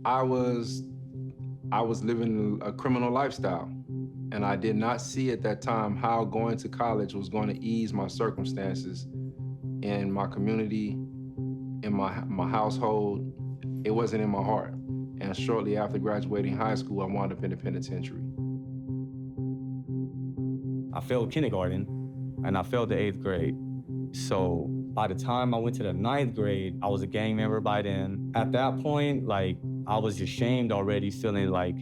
I was I was living a criminal lifestyle, and I did not see at that time how going to college was going to ease my circumstances in my community, in my household. It wasn't in my heart. And shortly after graduating high school, I wound up in the penitentiary. I failed kindergarten and I failed the 8th grade. So by the time I went to the 9th grade, I was a gang member by then. At that point, like, I was ashamed already, feeling like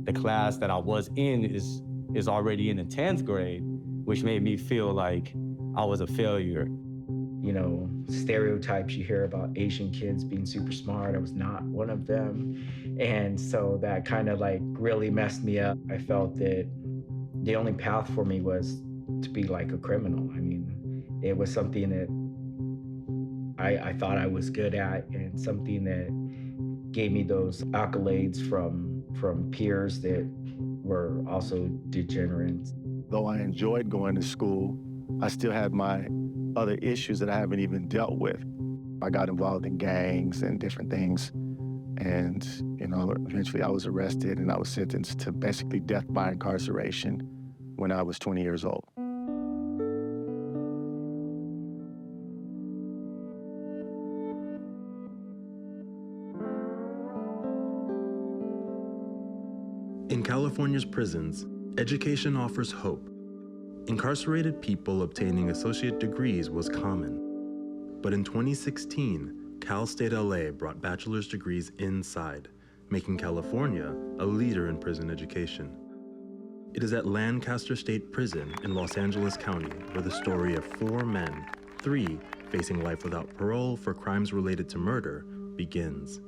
the class that I was in is already in the 10th grade, which made me feel like I was a failure. You know, stereotypes you hear about Asian kids being super smart. I was not one of them. And so that kind of like really messed me up. I felt that the only path for me was to be like a criminal. I mean, it was something that I thought I was good at, and something that gave me those accolades from peers that were also degenerates. Though I enjoyed going to school, I still had my other issues that I haven't even dealt with. I got involved in gangs and different things. And, eventually I was arrested and I was sentenced to basically death by incarceration when I was 20 years old. In California's prisons, education offers hope. Incarcerated people obtaining associate degrees was common. But in 2016, Cal State LA brought bachelor's degrees inside, making California a leader in prison education. It is at Lancaster State Prison in Los Angeles County where the story of 4 men, 3 facing life without parole for crimes related to murder, begins.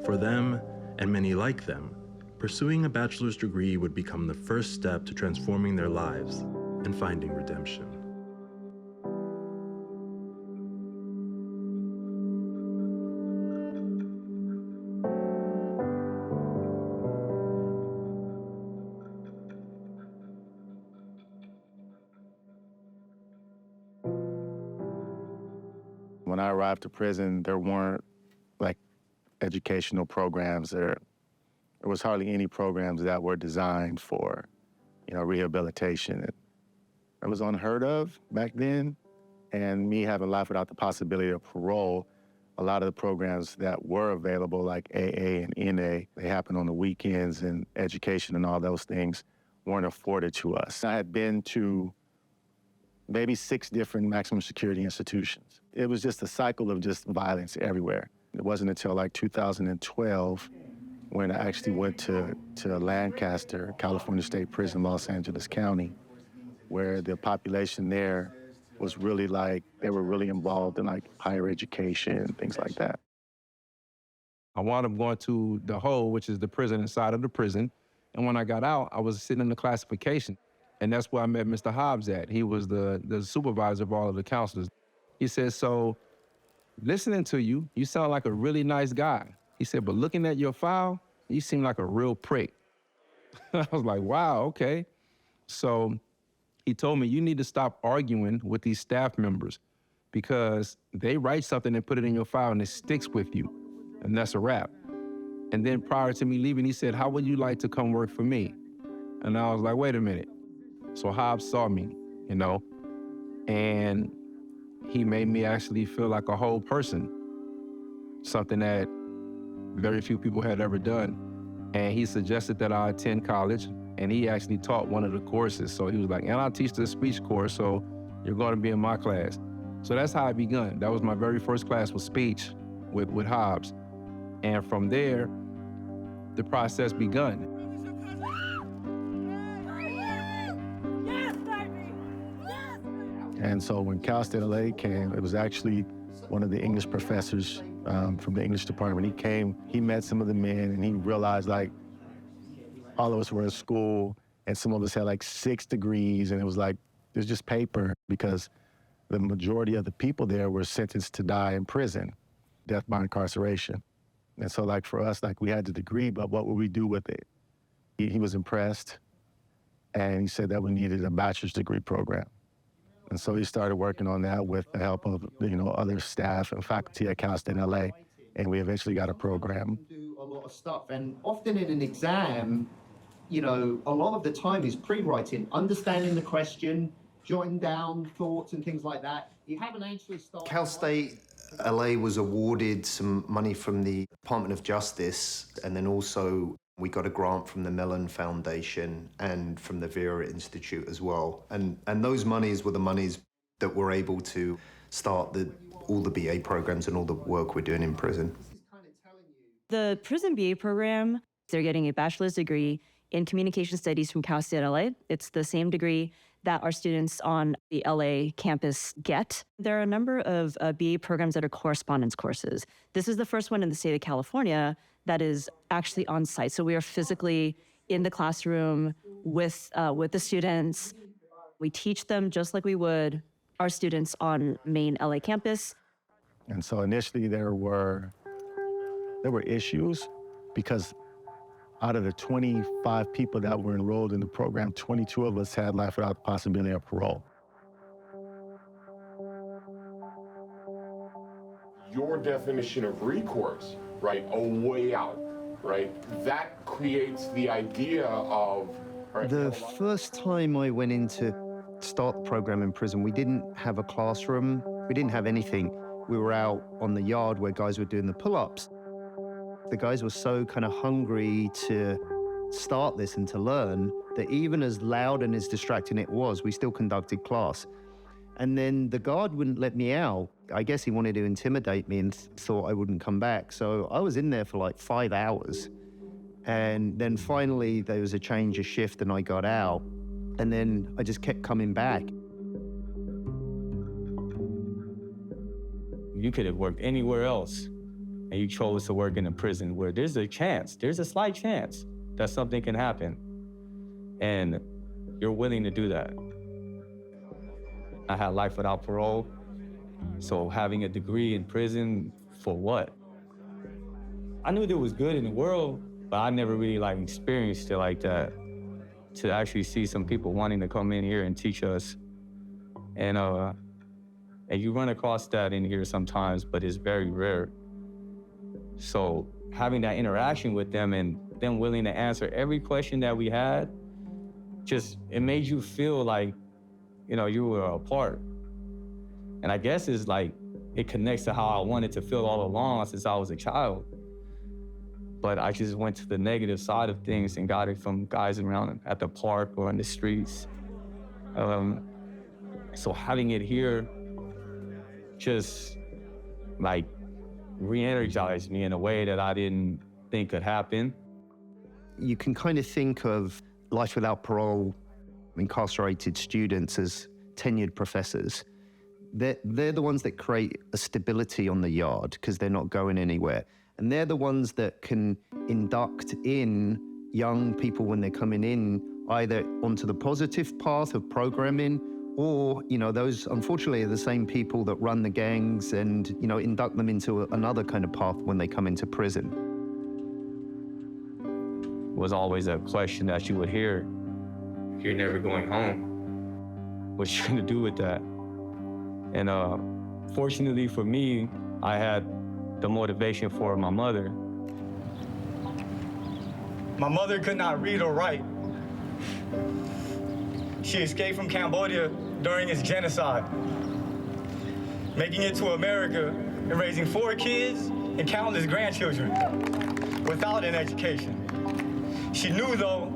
For them, and many like them, pursuing a bachelor's degree would become the first step to transforming their lives and finding redemption. When I arrived to prison, there weren't like educational programs. There was hardly any programs that were designed for, rehabilitation. It was unheard of back then. And me having life without the possibility of parole, a lot of the programs that were available, like AA and NA, they happened on the weekends, and education and all those things weren't afforded to us. I had been to maybe 6 different maximum security institutions. It was just a cycle of just violence everywhere. It wasn't until like 2012 when I actually went to Lancaster, California State Prison, Los Angeles County, where the population there was really like, they were really involved in like higher education and things like that. I wound up going to the hole, which is the prison inside of the prison. And when I got out, I was sitting in the classification. And that's where I met Mr. Hobbs at. He was the supervisor of all of the counselors. He said, so listening to you, you sound like a really nice guy. He said, but looking at your file, you seem like a real prick. I was like, wow, okay. So he told me, you need to stop arguing with these staff members because they write something and put it in your file and it sticks with you. And that's a wrap. And then prior to me leaving, he said, how would you like to come work for me? And I was like, wait a minute. So Hobbs saw me, and he made me actually feel like a whole person, something that very few people had ever done. And he suggested that I attend college, and he actually taught one of the courses. So he was like, and I'll teach the speech course, so you're going to be in my class. So that's how it begun. That was my very first class was speech with Hobbs. And from there, the process begun. And so when Cal State LA came, it was actually one of the English professors from the English department. He came, he met some of the men, and he realized like all of us were in school, and some of us had like 6 degrees, and it was like, there's just paper, because the majority of the people there were sentenced to die in prison, death by incarceration. And so like for us, like we had the degree, but what would we do with it? He was impressed, and he said that we needed a bachelor's degree program. And so he started working on that with the help of, other staff and faculty at Cal State LA. and we eventually got a program. Do a lot of stuff, and often in an exam, you know, a lot of the time is pre-writing, understanding the question, jotting down thoughts and things like that. You haven't actually started. Cal State LA was awarded some money from the Department of Justice, and then also we got a grant from the Mellon Foundation and from the Vera Institute as well. And those monies were the monies that were able to start all the BA programs and all the work we're doing in prison. The prison BA program, they're getting a bachelor's degree in communication studies from Cal State LA. It's the same degree that our students on the LA campus get. There are a number of BA programs that are correspondence courses. This is the first one in the state of California that is actually on site. So we are physically in the classroom with the students. We teach them just like we would our students on main LA campus. And so initially there were issues because out of the 25 people that were enrolled in the program, 22 of us had life without the possibility of parole. Your definition of recourse, right, a way out, right, that creates the idea of... Right, The first time I went in to start the program in prison, we didn't have a classroom, we didn't have anything. We were out on the yard where guys were doing the pull-ups. The guys were so kind of hungry to start this and to learn that even as loud and as distracting it was, we still conducted class. And then the guard wouldn't let me out. I guess he wanted to intimidate me and thought I wouldn't come back. So I was in there for like 5 hours. And then finally there was a change of shift and I got out. And then I just kept coming back. You could have worked anywhere else, and you chose to work in a prison where there's a slight chance that something can happen, and you're willing to do that. I had life without parole, so having a degree in prison, for what? I knew there was good in the world, but I never really experienced it like that, to actually see some people wanting to come in here and teach us. And you run across that in here sometimes, but it's very rare. So having that interaction with them and them willing to answer every question that we had, it made you feel like, you were a part. And I guess it connects to how I wanted to feel all along since I was a child. But I just went to the negative side of things and got it from guys around at the park or in the streets. So having it here just re-energized me in a way that I didn't think could happen. You can kind of think of life without parole, incarcerated students as tenured professors. They're the ones that create a stability on the yard because they're not going anywhere. And they're the ones that can induct in young people when they're coming in, either onto the positive path of programming, or, those unfortunately are the same people that run the gangs and, induct them into another kind of path when they come into prison. Was always a question that you would hear. You're never going home. What you gonna do with that? And fortunately for me, I had the motivation for my mother. My mother could not read or write. She escaped from Cambodia during its genocide, making it to America and raising 4 kids and countless grandchildren without an education. She knew, though,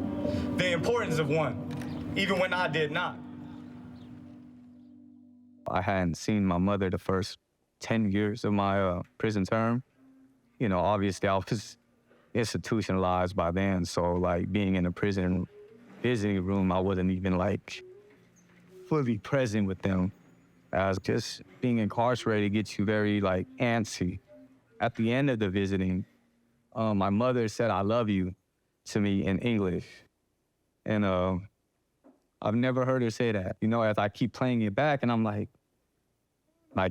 the importance of one, even when I did not. I hadn't seen my mother the first 10 years of my prison term. Obviously I was institutionalized by then, so being in a prison visiting room, I wasn't even fully present with them. As just being incarcerated gets you very antsy. At the end of the visiting, my mother said, "I love you," to me in English. And I've never heard her say that. As I keep playing it back and I'm like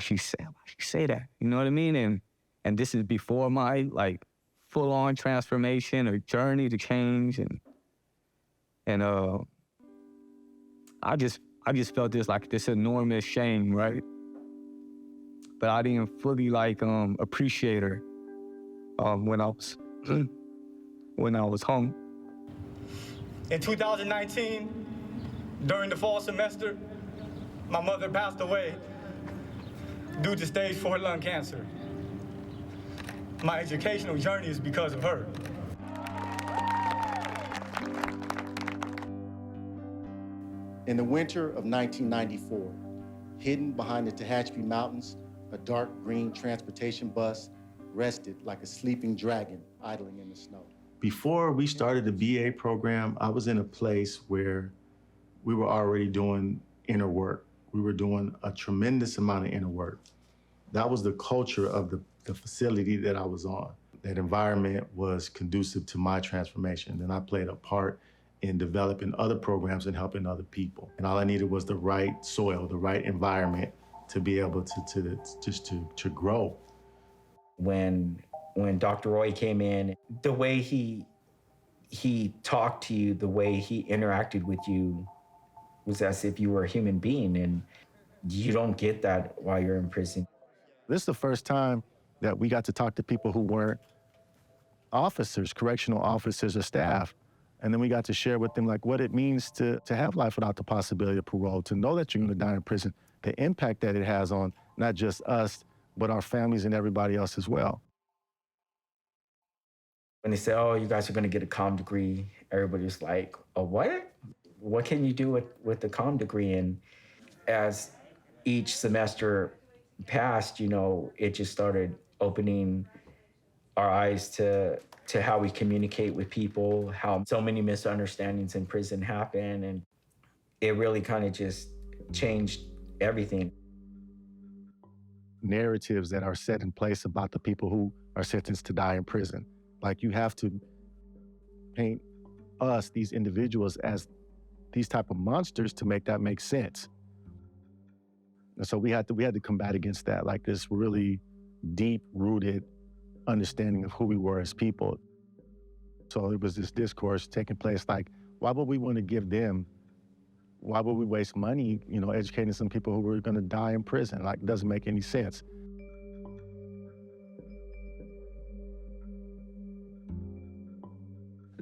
she say that, you know what I mean? And this is before my full-on transformation or journey to change. And I just felt this enormous shame, right? But I didn't fully appreciate her when I was when I was home. In 2019, during the fall semester, my mother passed away due to stage 4 lung cancer. My educational journey is because of her. In the winter of 1994, hidden behind the Tehachapi Mountains, a dark green transportation bus rested like a sleeping dragon idling in the snow. Before we started the BA program, I was in a place where we were already doing inner work. We were doing a tremendous amount of inner work. That was the culture of the facility that I was on. That environment was conducive to my transformation, and I played a part in developing other programs and helping other people. And all I needed was the right soil, the right environment to be able to grow. When Dr. Roy came in, the way he talked to you, the way he interacted with you was as if you were a human being, and you don't get that while you're in prison. This is the first time that we got to talk to people who weren't officers, correctional officers or staff. And then we got to share with them like what it means to have life without the possibility of parole, to know that you're gonna die in prison, the impact that it has on not just us, but our families and everybody else as well. When they say, oh, you guys are gonna get a comm degree, everybody's like, a what? What can you do with the comm degree? And as each semester passed, you know, it just started opening our eyes to how we communicate with people, how so many misunderstandings in prison happen, and it really kind of just changed everything. Narratives that are set in place about the people who are sentenced to die in prison. Like you have to paint us, these individuals, as these type of monsters to make that make sense. And so we had to combat against that, like this really deep-rooted understanding of who we were as people. So it was this discourse taking place like, why would we want to give them, why would we waste money, you know, educating some people who were going to die in prison? Like, it doesn't make any sense.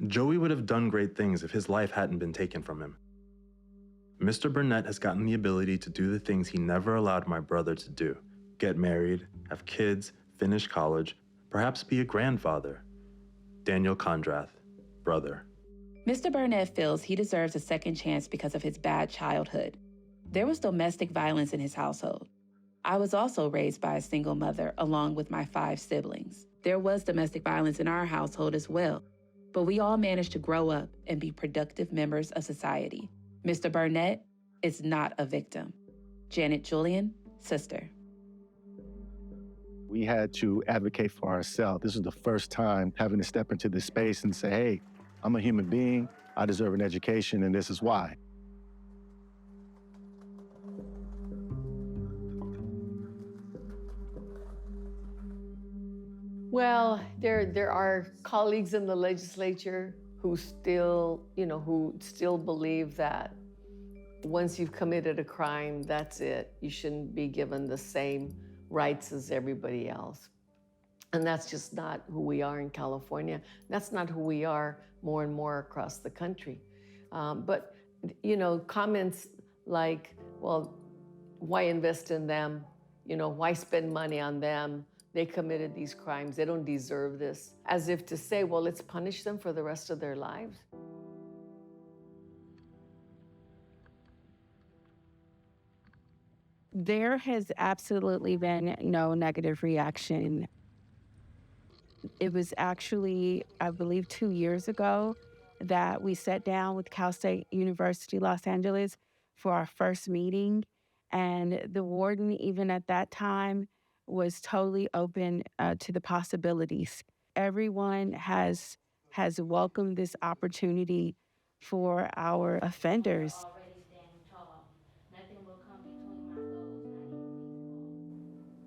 Joey would have done great things if his life hadn't been taken from him. Mr. Burnett has gotten the ability to do the things he never allowed my brother to do. Get married, have kids, finish college, perhaps be a grandfather. Daniel Condrath, brother. Mr. Burnett feels he deserves a second chance because of his bad childhood. There was domestic violence in his household. I was also raised by a single mother along with my 5 siblings. There was domestic violence in our household as well, but we all managed to grow up and be productive members of society. Mr. Burnett is not a victim. Janet Julian, sister. We had to advocate for ourselves. This was the first time having to step into this space and say, hey, I'm a human being, I deserve an education, and this is why. Well, there are colleagues in the legislature who still, who still believe that once you've committed a crime, that's it. You shouldn't be given the same rights as everybody else. And that's just not who we are in California. That's not who we are more and more across the country. But, comments like, well, why invest in them? Why spend money on them? They committed these crimes. They don't deserve this. As if to say, well, let's punish them for the rest of their lives. There has absolutely been no negative reaction. It was actually, I believe, 2 years ago that we sat down with Cal State University, Los Angeles for our first meeting. And the warden, even at that time, was totally open to the possibilities. Everyone has welcomed this opportunity for our offenders.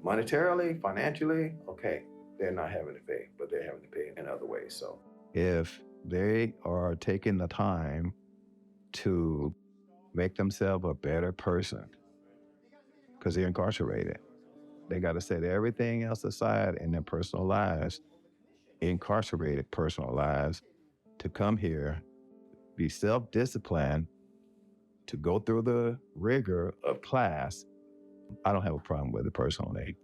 Monetarily, financially, okay, they're not having to pay, but they're having to pay in other ways. So if they are taking the time to make themselves a better person, because they're incarcerated, they got to set everything else aside in their personal lives incarcerated personal lives to come here, be self-disciplined, to go through the rigor of class. I don't have a problem with it personally.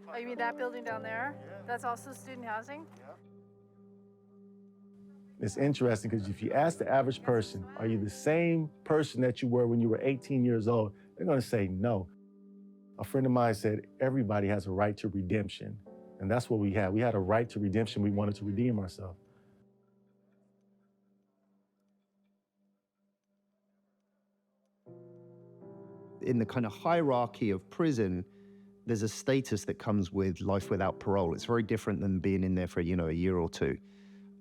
Oh, you mean that building down there? That's also student housing? It's interesting because if you ask the average person, are you the same person that you were when you were 18 years old? They're going to say no. A friend of mine said, everybody has a right to redemption. And that's what we had. We had a right to redemption. We wanted to redeem ourselves. In the kind of hierarchy of prison, there's a status that comes with life without parole. It's very different than being in there for, a year or two.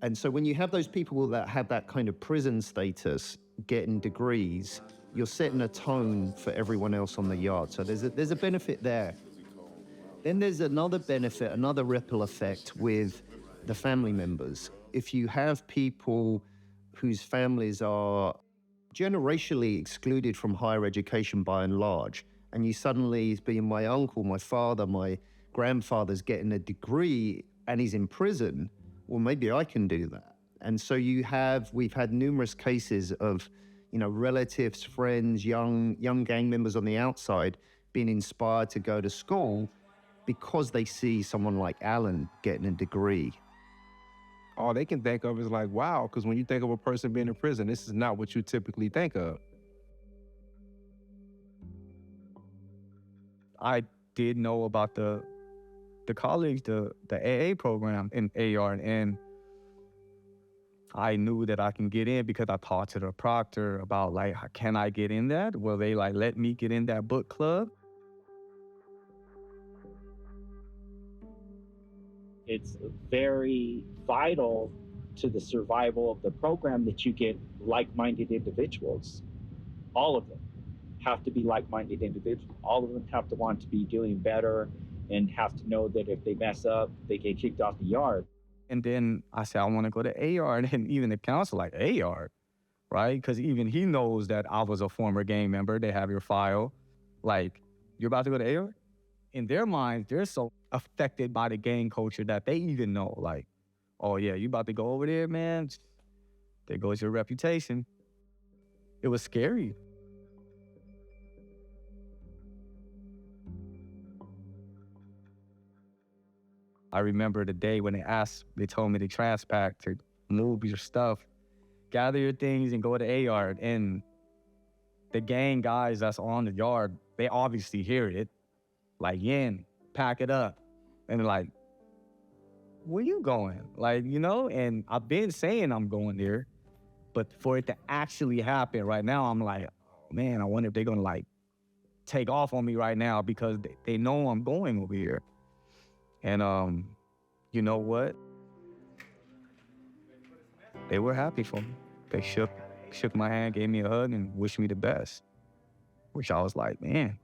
And so when you have those people that have that kind of prison status getting degrees, you're setting a tone for everyone else on the yard. So there's a benefit there. Then there's another benefit, another ripple effect with the family members. If you have people whose families are generationally excluded from higher education by and large, and you suddenly, being my uncle, my father, my grandfather's getting a degree and he's in prison, well, maybe I can do that. And so we've had numerous cases of, relatives, friends, young gang members on the outside being inspired to go to school because they see someone like Alan getting a degree. All they can think of is like, wow, because when you think of a person being in prison, this is not what you typically think of. I did know about the college, the AA program in AR, and I knew that I can get in because I talked to the proctor about like, can I get in that? Will they like let me get in that book club? It's very vital to the survival of the program that you get like-minded individuals. All of them have to be like-minded individuals. All of them have to want to be doing better and have to know that if they mess up, they get kicked off the yard. And then I said, I want to go to AR. And then even the council, like, AR, right? Because even he knows that I was a former gang member. They have your file. Like, you're about to go to AR? In their minds, they're so affected by the gang culture that they even know, like, oh, yeah, you about to go over there, man? There goes your reputation. It was scary. I remember the day when they told me to transpack, to move your stuff, gather your things and go to AR. And the gang guys that's on the yard, they obviously hear it. Like, Yin, pack it up. And they're like, where you going? Like, and I've been saying I'm going there, but for it to actually happen right now, I'm like, oh, man, I wonder if they're gonna like take off on me right now because they know I'm going over here. And you know what? They were happy for me. They shook my hand, gave me a hug, and wished me the best. Which I was like, man.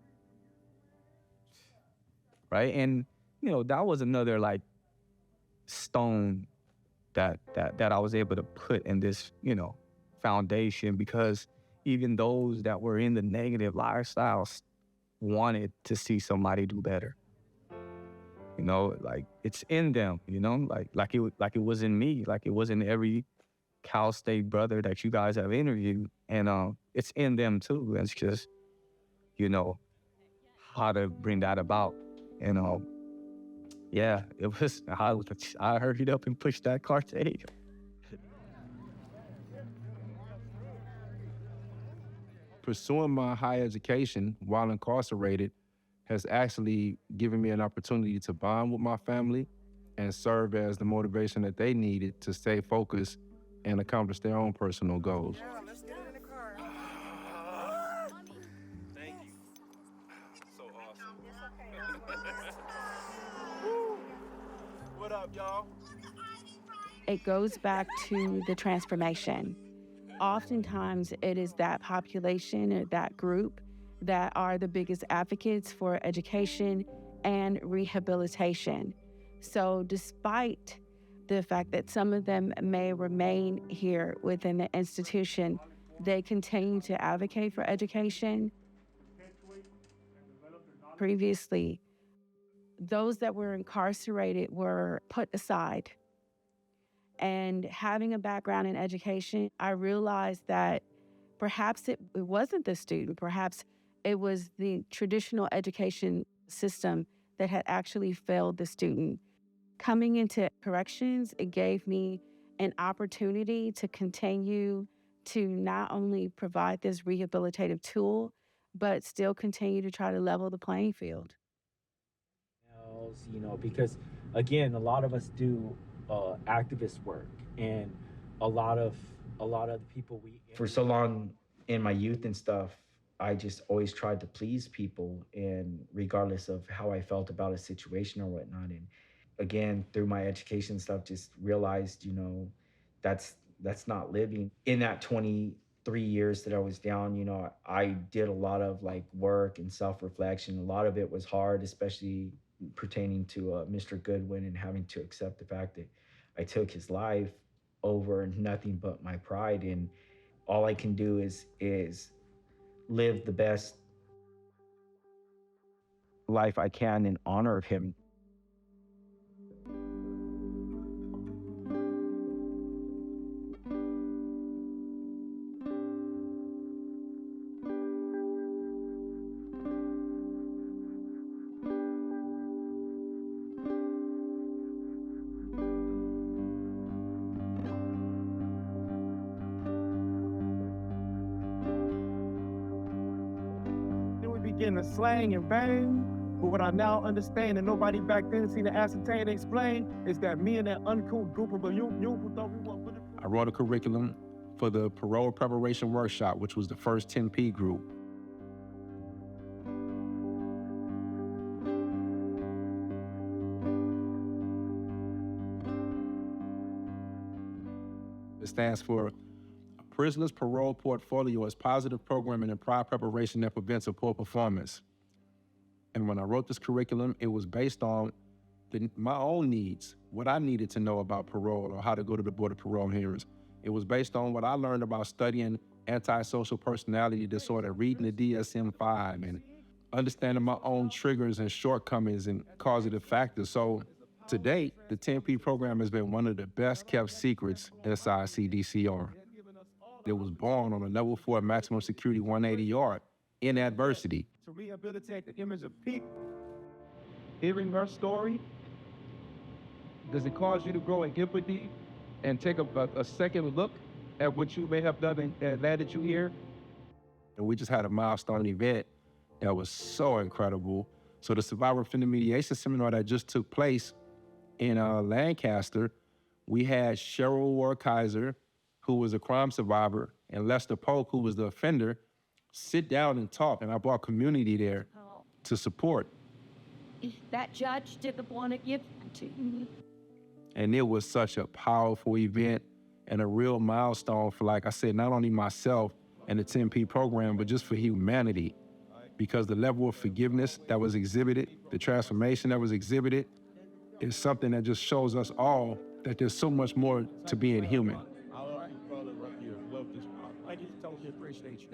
Right? And, that was another like stone that I was able to put in this, foundation, because even those that were in the negative lifestyles wanted to see somebody do better. Like it's in them, like it was in me, like it was in every Cal State brother that you guys have interviewed, and it's in them too. It's just, how to bring that about. And yeah, it was. I hurried up and pushed that cartel. Pursuing my higher education while incarcerated has actually given me an opportunity to bond with my family and serve as the motivation that they needed to stay focused and accomplish their own personal goals. Yeah, let's get it in the car. Thank you. So awesome. What up, y'all? It goes back to the transformation. Oftentimes, it is that population or that group that are the biggest advocates for education and rehabilitation. So despite the fact that some of them may remain here within the institution, they continue to advocate for education. Previously, those that were incarcerated were put aside. And having a background in education, I realized that perhaps it wasn't the student, perhaps it was the traditional education system that had actually failed the student. Coming into corrections, it gave me an opportunity to continue to not only provide this rehabilitative tool, but still continue to try to level the playing field. You know, because again, a lot of us do activist work, and a lot of the people we For so long in my youth and stuff, I just always tried to please people, and regardless of how I felt about a situation or whatnot. And again, through my education stuff, just realized, you know, that's not living. In that 23 years that I was down, you know, I did a lot of like work and self-reflection. A lot of it was hard, especially pertaining to Mr. Goodwin, and having to accept the fact that I took his life over nothing but my pride. And all I can do is live the best life I can in honor of him. Getting the slang and bang, but what I now understand, and nobody back then seen to ascertain and explain, is that me and that uncool group of youth who thought we were. I wrote a curriculum for the parole preparation workshop, which was the first 10P group. It stands for Prisoner's Parole Portfolio as Positive Programming and Prior Preparation that Prevents a Poor Performance. And when I wrote this curriculum, it was based on my own needs, what I needed to know about parole or how to go to the Board of Parole hearings. It was based on what I learned about studying antisocial personality disorder, reading the DSM-5, and understanding my own triggers and shortcomings and causative factors. So to date, the 10P program has been one of the best kept secrets inside CDCR. It was born on a level 4 maximum security 180 yard in adversity. To rehabilitate the image of people, hearing her story, does it cause you to grow in empathy and take a second look at what you may have done and landed you here? And we just had a milestone event that was so incredible. So the Survivor Offender Mediation Seminar that just took place in Lancaster, we had Cheryl Ward Kaiser, who was a crime survivor, and Lester Polk, who was the offender, sit down and talk. And I brought community there to support. That judge didn't want to give it to you. And it was such a powerful event and a real milestone for, like I said, not only myself and the 10P program, but just for humanity. Because the level of forgiveness that was exhibited, the transformation that was exhibited, is something that just shows us all that there's so much more to being human. I just totally appreciate you.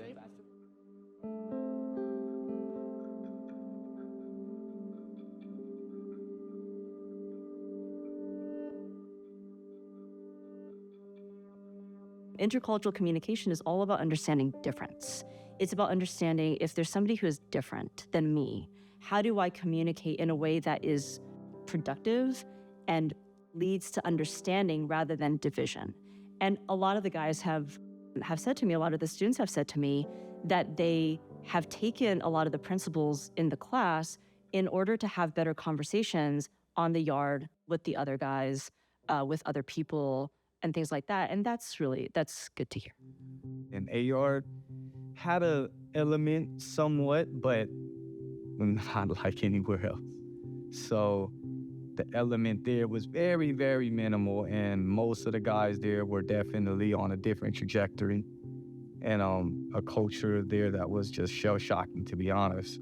Intercultural communication is all about understanding difference. It's about understanding if there's somebody who is different than me, how do I communicate in a way that is productive and leads to understanding rather than division. And a lot of the guys have said to me, a lot of the students have said to me that they have taken a lot of the principles in the class in order to have better conversations on the yard with the other guys, with other people, and things like that. And that's good to hear. And AR had a element somewhat, but not like anywhere else. So the element there was very, very minimal, and most of the guys there were definitely on a different trajectory, and a culture there that was just shell-shocking, to be honest,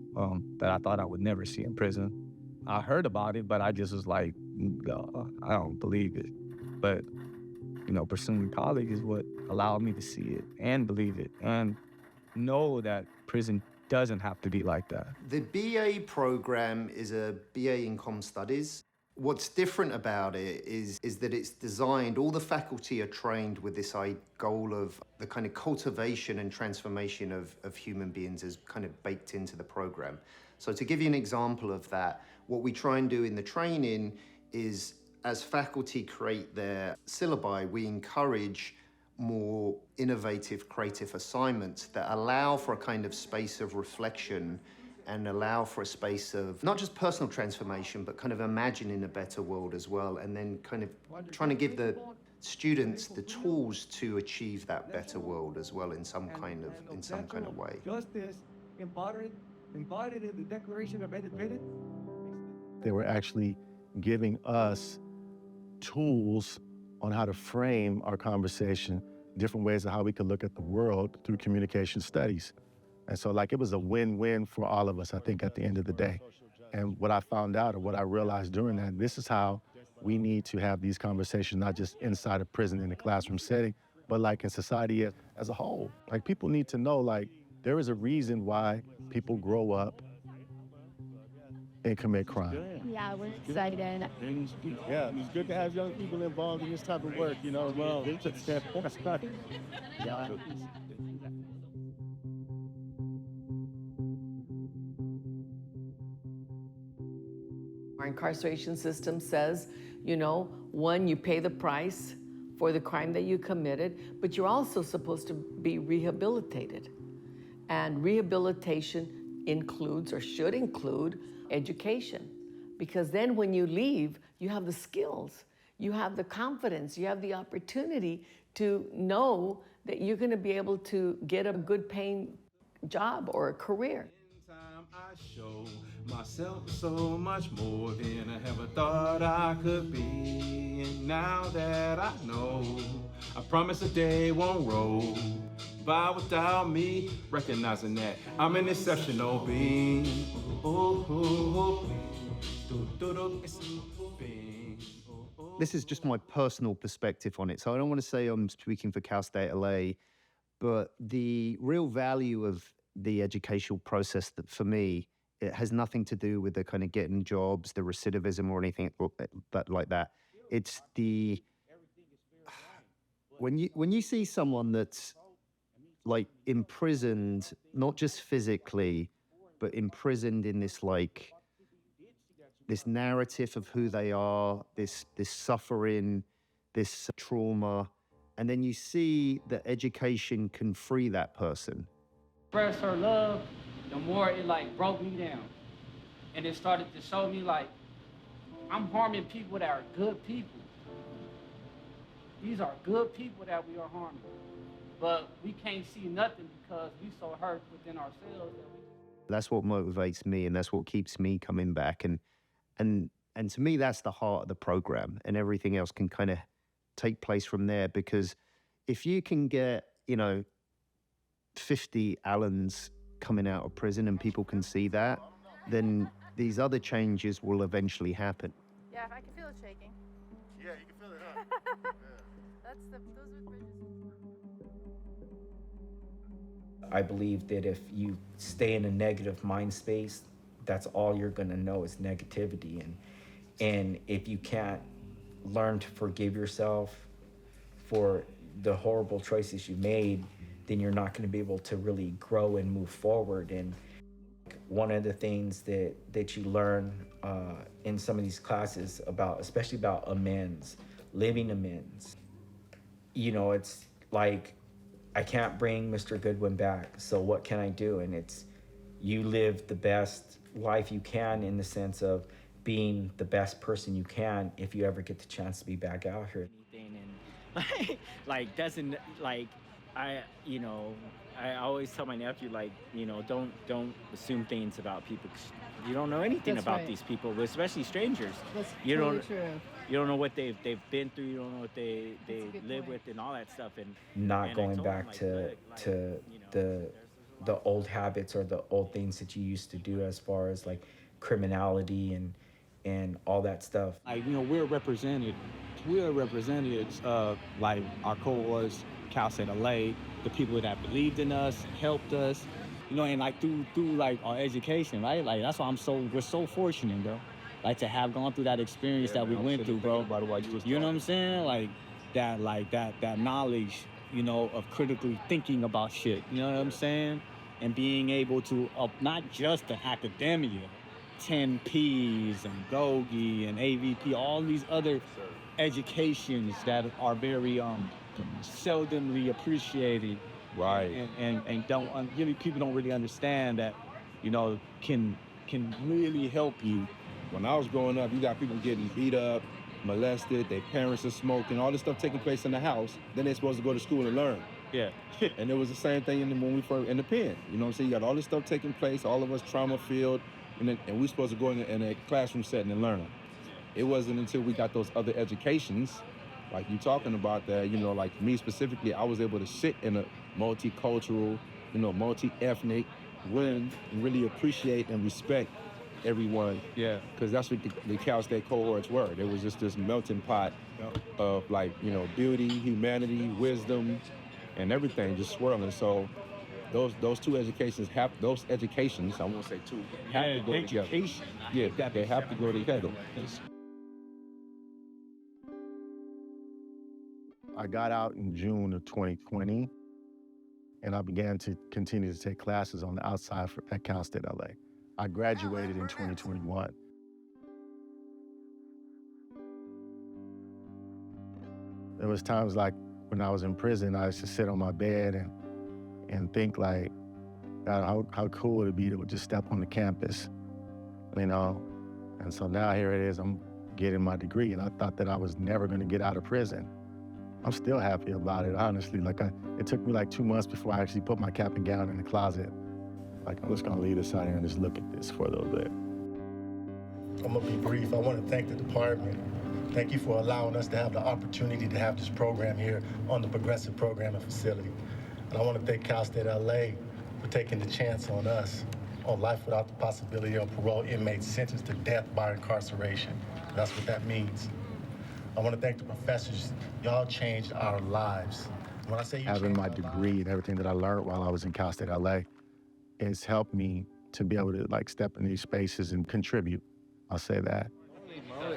that I thought I would never see in prison. I heard about it, but I just was like, I don't believe it. But, pursuing college is what allowed me to see it and believe it and know that prison doesn't have to be like that. The BA program is a BA in Com Studies. What's different about it is that it's designed, all the faculty are trained with this goal of the kind of cultivation and transformation of human beings is kind of baked into the program. So to give you an example of that, what we try and do in the training is as faculty create their syllabi, we encourage more innovative, creative assignments that allow for a kind of space of reflection and allow for a space of not just personal transformation, but kind of imagining a better world as well, and then kind of trying to give the students the tools to achieve that better world as well in some kind of way. Justice embodied in the Declaration of Independence. They were actually giving us tools on how to frame our conversation, different ways of how we could look at the world through communication studies. And so it was a win-win for all of us, I think, at the end of the day. And what I found out or what I realized during that, this is how we need to have these conversations, not just inside a prison in a classroom setting, but in society as a whole. People need to know, there is a reason why people grow up and commit crime. Yeah, we're excited. Yeah, it's good to have young people involved in this type of work, as well. Yeah. Our incarceration system says, one, you pay the price for the crime that you committed, but you're also supposed to be rehabilitated. And rehabilitation includes or should include education, because then when you leave, you have the skills, you have the confidence, you have the opportunity to know that you're going to be able to get a good paying job or a career. I show myself so much more than I ever thought I could be. And now that I know, I promise a day won't roll by without me recognizing that I'm an exceptional being. This is just my personal perspective on it. So I don't want to say I'm speaking for Cal State LA, but the real value of the educational process that for me, it has nothing to do with the kind of getting jobs, the recidivism or anything like that. It's when you see someone that's imprisoned, not just physically, but imprisoned in this this narrative of who they are, this suffering, this trauma, and then you see that education can free that person. Express her love, the more it broke me down. And it started to show me I'm harming people that are good people. These are good people that we are harming. But we can't see nothing because we so hurt within ourselves that we... That's what motivates me, and that's what keeps me coming back. And to me, that's the heart of the program, and everything else can kind of take place from there. Because if you can get, 50 Allens coming out of prison and people can see that, then these other changes will eventually happen. Yeah, I can feel it shaking. Yeah, you can feel it, huh? Those are bridges. I believe that if you stay in a negative mind space, that's all you're gonna know is negativity. And if you can't learn to forgive yourself for the horrible choices you made, then you're not gonna be able to really grow and move forward. And one of the things that you learn in some of these classes especially about amends, living amends, it's I can't bring Mr. Goodwin back, so what can I do? And it's, you live the best life you can in the sense of being the best person you can if you ever get the chance to be back out here. I always tell my nephew, don't assume things about people. You don't know anything That's about right. these people, especially strangers. That's You totally don't- true. You don't know what they've been through. You don't know what they That's a good live point. with and all that stuff. And Not and I going told him, back to the old habits or the old things that you used to do as far as criminality and all that stuff. We're representatives of our cohorts, Cal State LA, the people that believed in us, helped us, You know, and like through like our education, right? Like that's why we're so fortunate, bro. Like to have gone through that experience that we went through, bro. You know what I'm saying? That knowledge, you know, of critically thinking about shit. You know what I'm saying? And being able to, not just the academia, 10 Ps and Gogi and AVP, all these other educations that are very seldomly appreciated, Right. And don't really people don't really understand that, you know, can really help you. When I was growing up, you got people getting beat up, molested, their parents are smoking, all this stuff taking place in the house. Then they're supposed to go to school and learn. Yeah. And it was the same thing when we first in the pen. You know what I'm saying? You got all this stuff taking place, all of us trauma-filled, and we're supposed to go in a classroom setting and learn. It wasn't until we got those other educations, like you talking about that, you know, like me specifically, I was able to sit in a multicultural, you know, multi-ethnic room and really appreciate and respect everyone. Yeah. Because that's what the Cal State cohorts were. There was just this melting pot of, like, you know, beauty, humanity, wisdom, and everything just swirling. So those two educations I won't say two, have to go together. Yeah, they have to go together. I got out in June of 2020, and I began to continue to take classes on the outside at Cal State LA. I graduated in 2021. There was times like when I was in prison, I used to sit on my bed and think like, God, how cool it'd be to just step on the campus, you know? And so now here it is, I'm getting my degree, and I thought that I was never gonna get out of prison. I'm still happy about it, honestly. It took me like 2 months before I actually put my cap and gown in the closet. Like, I'm just gonna leave this out here and just look at this for a little bit. I'm gonna be brief. I wanna thank the department. Thank you for allowing us to have the opportunity to have this program here on the Progressive Programming Facility. And I wanna thank Cal State LA for taking the chance on us on life without the possibility of parole inmates sentenced to death by incarceration. That's what that means. I want to thank the professors. Y'all changed our lives. When I say you having my degree and everything that I learned while I was in Cal State LA, it's helped me to be able to like step in these spaces and contribute. I'll say that.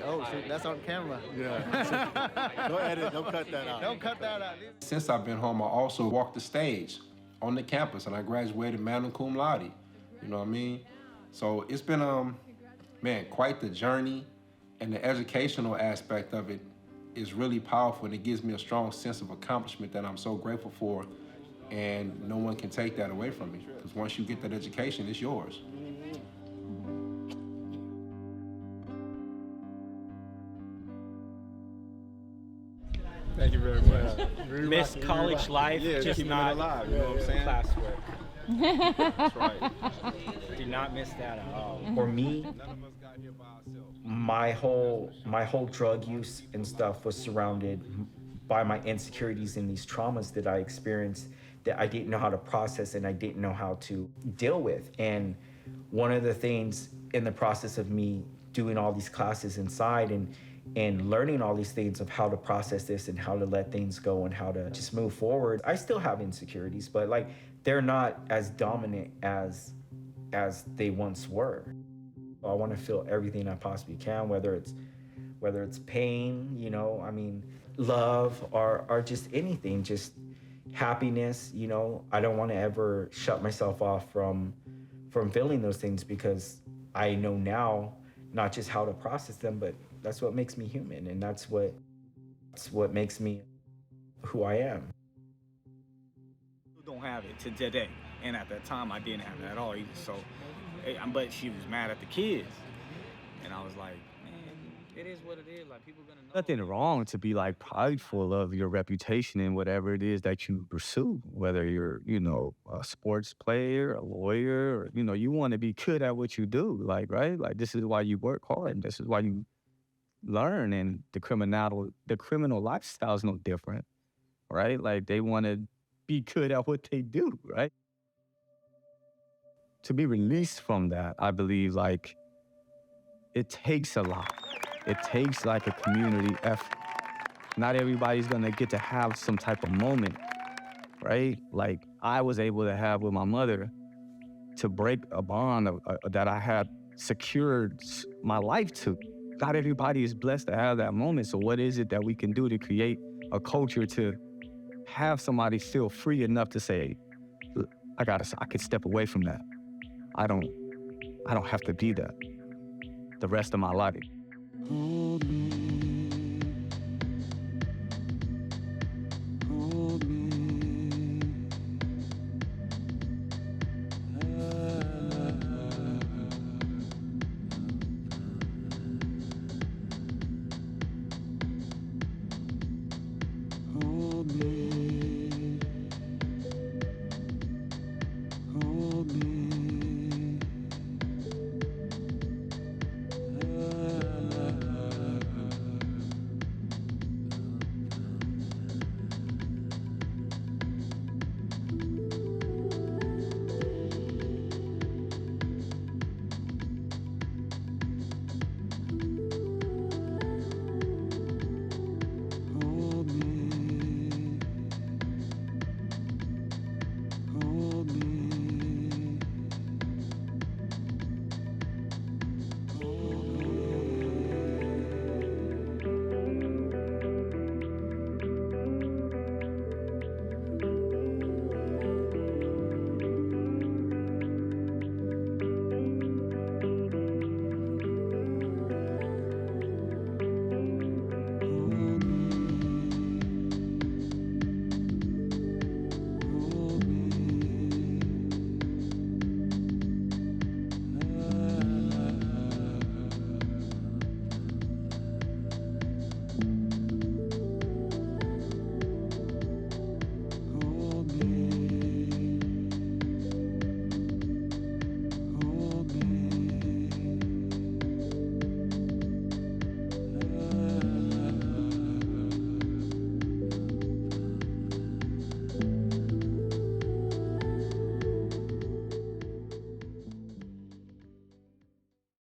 Oh, shoot, that's on camera. Yeah. Don't edit, don't cut that out. Don't cut that out. Since I've been home, I also walked the stage on the campus, and I graduated magna cum laude. You know what I mean? So it's been, man, quite the journey. And the educational aspect of it is really powerful, and it gives me a strong sense of accomplishment that I'm so grateful for, and no one can take that away from me, because once you get that education, it's yours. Thank you very much. Miss college life, yeah, just keeping not it alive, you know what I'm saying? classwork. That's right. Do not miss that at all. For me, my whole drug use and stuff was surrounded by my insecurities and these traumas that I experienced that I didn't know how to process and I didn't know how to deal with. And one of the things in the process of me doing all these classes inside and learning all these things of how to process this and how to let things go and how to just move forward, I still have insecurities, but like they're not as dominant as they once were. I want to feel everything I possibly can, whether it's pain, you know, I mean, love, or just anything, just happiness, you know. I don't want to ever shut myself off from feeling those things, because I know now not just how to process them, but that's what makes me human, and that's what makes me who I am. Don't have it to today, and at that time I didn't have it at all either. So, but she was mad at the kids, and I was like, man, it is what it is. Like, people gonna know. Nothing wrong to be like prideful of your reputation and whatever it is that you pursue, whether you're, you know, a sports player, a lawyer, or, you know, you want to be good at what you do, like, right? Like, this is why you work hard. This is why you learn, and the criminal lifestyle is no different, right? Like, they want to be good at what they do, right? To be released from that, I believe, like, it takes a lot. It takes like a community effort. Not everybody's gonna get to have some type of moment, right? Like I was able to have with my mother to break a bond that I had secured my life to. Not everybody is blessed to have that moment. So what is it that we can do to create a culture to have somebody feel free enough to say, I could step away from that. I don't have to be that the rest of my life.